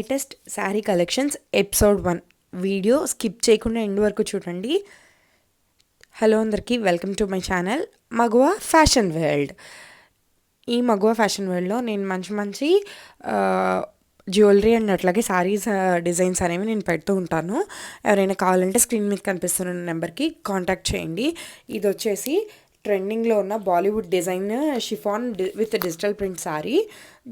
Latest sari collections episode 1 video skip చేయకుండా end వరకు చూడండి. హలో అందరికీ, welcome to my channel Maguva fashion world. ఈ మగువ ఫ్యాషన్ వరల్డ్లో నేను మంచి జ్యువెలరీ అండ్ అట్లాగే శారీస్ డిజైన్స్ అనేవి నేను పెడుతూ ఉంటాను. ఎవరైనా కావాలంటే స్క్రీన్ మీద కనిపిస్తున్న నెంబర్కి కాంటాక్ట్ చేయండి. ఇది వచ్చేసి ట్రెండింగ్లో ఉన్న Bollywood design chiffon with digital print sari.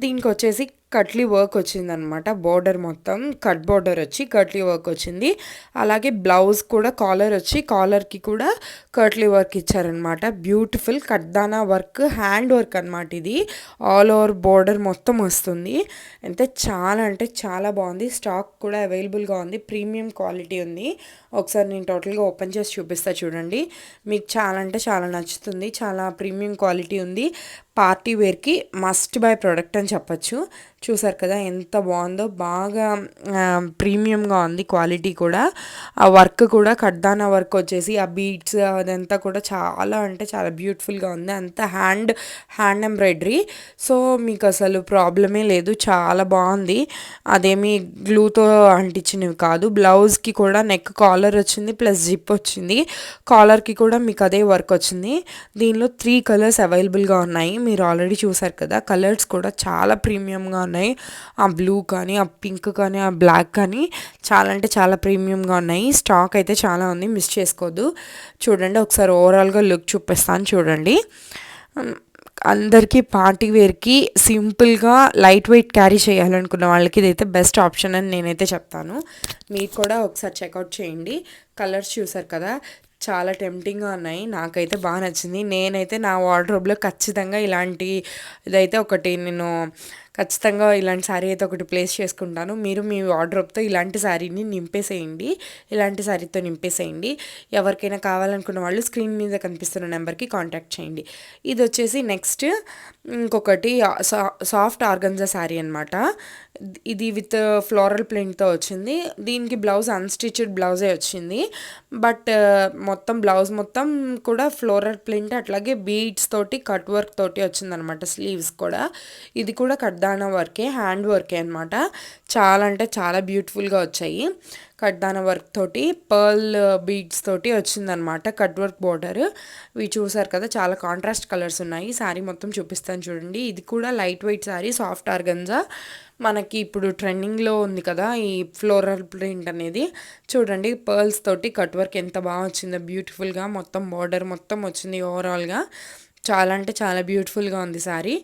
దీనికి వచ్చేసి కట్లీ వర్క్ వచ్చిందనమాట. బోర్డర్ మొత్తం కట్ బోర్డర్ వచ్చి కట్లీ వర్క్ వచ్చింది. అలాగే బ్లౌజ్ కూడా కాలర్ వచ్చి కాలర్కి కూడా కట్లీ వర్క్ ఇచ్చారనమాట. బ్యూటిఫుల్ కట్దానా వర్క్, హ్యాండ్ వర్క్ అనమాట. ఇది ఆల్ ఓవర్ బోర్డర్ మొత్తం వస్తుంది. అంటే చాలా బాగుంది. స్టాక్ కూడా అవైలబుల్గా ఉంది. ప్రీమియం క్వాలిటీ ఉంది. ఒకసారి నేను టోటల్గా ఓపెన్ చేసి చూపిస్తా చూడండి. మీకు చాలా నచ్చుతుంది. చాలా ప్రీమియం క్వాలిటీ ఉంది. పార్టీ వేర్కి మస్ట్ బై ప్రోడక్ట్ అని చెప్పచ్చు. చూసారు కదా ఎంత బాగుందో. బాగా ప్రీమియంగా ఉంది క్వాలిటీ కూడా. ఆ వర్క్ కూడా కడ్దానా వర్క్ వచ్చేసి ఆ బీడ్స్ అదంతా కూడా చాలా బ్యూటిఫుల్గా ఉంది. అంతా హ్యాండ్ ఎంబ్రాయిడరీ. సో మీకు అసలు ప్రాబ్లమే లేదు. చాలా బాగుంది. అదేమి గ్లూతో అంటించినవి కాదు. బ్లౌజ్కి కూడా నెక్ కాలర్ వచ్చింది, ప్లస్ జిప్ వచ్చింది. కాలర్కి కూడా మీకు అదే వర్క్ వచ్చింది. దీనిలో 3 కలర్స్ అవైలబుల్గా ఉన్నాయి. మీరు ఆల్రెడీ చూసారు కదా. కలర్స్ కూడా చాలా ప్రీమియంగా ఉన్నాయి. ఆ బ్లూ కానీ, ఆ పింక్ కానీ, ఆ బ్లాక్ కానీ చాలా ప్రీమియంగా ఉన్నాయి. స్టాక్ అయితే చాలా ఉంది, మిస్ చేసుకోవద్దు. చూడండి ఒకసారి ఓవరాల్గా లుక్ చూపిస్తాను చూడండి. అందరికీ పార్టీ వేర్కి సింపుల్గా లైట్ వెయిట్ క్యారీ చేయాలనుకున్న వాళ్ళకి ఇదైతే బెస్ట్ ఆప్షన్ అని నేనైతే చెప్తాను. మీరు కూడా ఒకసారి చెక్అవుట్ చేయండి. కలర్స్ చూసారు కదా, చాలా టెంప్టింగ్గా ఉన్నాయి. నాకైతే బాగా నచ్చింది. నేనైతే నా వార్డ్రోబ్లో ఖచ్చితంగా ఇదైతే ఒకటి నేను ఖచ్చితంగా ఇలాంటి శారీ అయితే ఒకటి ప్లేస్ చేసుకుంటాను. మీరు మీ వార్డ్రోబ్తో ఇలాంటి శారీని నింపేసేయండి. ఇలాంటి శారీతో నింపేసేయండి. ఎవరికైనా కావాలనుకున్న వాళ్ళు స్క్రీన్ మీద కనిపిస్తున్న నెంబర్కి కాంటాక్ట్ చేయండి. ఇది వచ్చేసి నెక్స్ట్ ఇంకొకటి సాఫ్ట్ ఆర్గంజా శారీ అనమాట. ఇది విత్ ఫ్లోరల్ ప్రింట్తో వచ్చింది. దీనికి బ్లౌజ్ అన్స్టిచ్డ్ బ్లౌజే వచ్చింది. బట్ బ్లౌజ్ మొత్తం కూడా ఫ్లోరల్ ప్రింట్, అట్లాగే బీడ్స్ తోటి కట్ వర్క్ తోటి వచ్చిందనమాట. స్లీవ్స్ కూడా ఇది కూడా కడ్దానా వర్కే, హ్యాండ్ వర్కే అనమాట. చాలా బ్యూటిఫుల్గా వచ్చాయి. కడ్దానా వర్క్ తోటి పర్ల్ బీడ్స్ తోటి వచ్చిందనమాట. Cut work border. ఇవి చూసారు కదా, చాలా కాంట్రాస్ట్ కలర్స్ ఉన్నాయి. శారీ మొత్తం చూపిస్తాను చూడండి. ఇది కూడా light weight sari, soft organza. మనకి ఇప్పుడు ట్రెండింగ్లో ఉంది కదా ఈ ఫ్లోరల్ ప్రింట్ అనేది. చూడండి పర్ల్స్ తోటి కట్ వర్క్ ఎంత బాగా వచ్చిందో బ్యూటిఫుల్గా. మొత్తం బోర్డర్ మొత్తం వచ్చింది ఓవరాల్గా. చాలా బ్యూటిఫుల్గా ఉంది శారీ.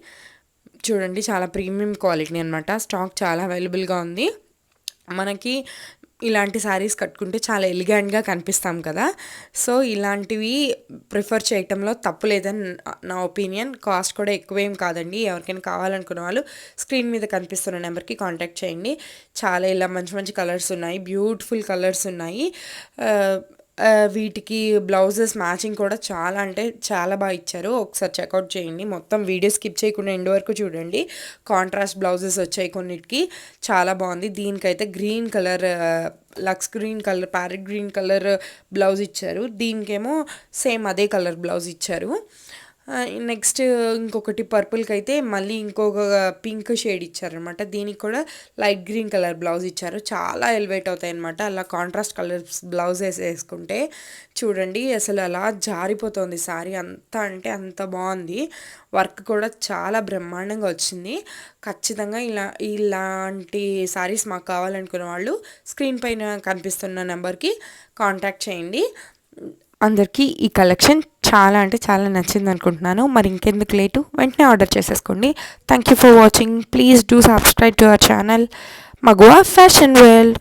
చూడండి చాలా ప్రీమియం క్వాలిటీ అనమాట. స్టాక్ చాలా అవైలబుల్గా ఉంది. మనకి ఇలాంటి శారీస్ కట్టుకుంటే చాలా ఎలిగెంట్గా కనిపిస్తాం కదా. సో ఇలాంటివి ప్రిఫర్ చేయటంలో తప్పు లేదని నా ఒపీనియన్. కాస్ట్ కూడా ఎక్కువేం కాదండి. ఎవరికైనా కావాలనుకున్న వాళ్ళు స్క్రీన్ మీద కనిపిస్తున్న నెంబర్కి కాంటాక్ట్ చేయండి. చాలా ఇలా మంచి కలర్స్ ఉన్నాయి. బ్యూటిఫుల్ కలర్స్ ఉన్నాయి. వీటికి బ్లౌజెస్ మ్యాచింగ్ కూడా చాలా బాగా ఇచ్చారు. ఒకసారి చెక్అవుట్ చేయండి. మొత్తం వీడియో స్కిప్ చేయకుండా ఎండ్ వరకు చూడండి. కాంట్రాస్ట్ బ్లౌజెస్ వచ్చాయి కొన్నిటికి. చాలా బాగుంది. దీనికైతే గ్రీన్ కలర్, లక్స్ green colour, parrot green colour blouse ఇచ్చారు. దీనికేమో సేమ్ అదే కలర్ బ్లౌజ్ ఇచ్చారు. నెక్స్ట్ ఇంకొకటి పర్పుల్కి అయితే మళ్ళీ ఇంకొక పింక్ షేడ్ ఇచ్చారనమాట. దీనికి కూడా లైట్ గ్రీన్ కలర్ బ్లౌజ్ ఇచ్చారు. చాలా ఎలివేట్ అవుతాయి అనమాట అలా కాంట్రాస్ట్ కలర్స్ బ్లౌజ్ వేసుకుంటే. చూడండి అసలు అలా జారిపోతుంది శారీ. అంత బాగుంది. వర్క్ కూడా చాలా బ్రహ్మాండంగా వచ్చింది. ఖచ్చితంగా ఇలాంటి శారీస్ మాకు కావాలనుకున్న వాళ్ళు స్క్రీన్ పైన కనిపిస్తున్న నెంబర్కి కాంటాక్ట్ చేయండి. అందరికీ ఈ కలెక్షన్ చాలా నచ్చింది అనుకుంటున్నాను. మరి ఇంకెందుకు లేటు, వెంటనే ఆర్డర్ చేసేసుకోండి. Thank you for watching. Please do subscribe to our channel Maguva fashion world.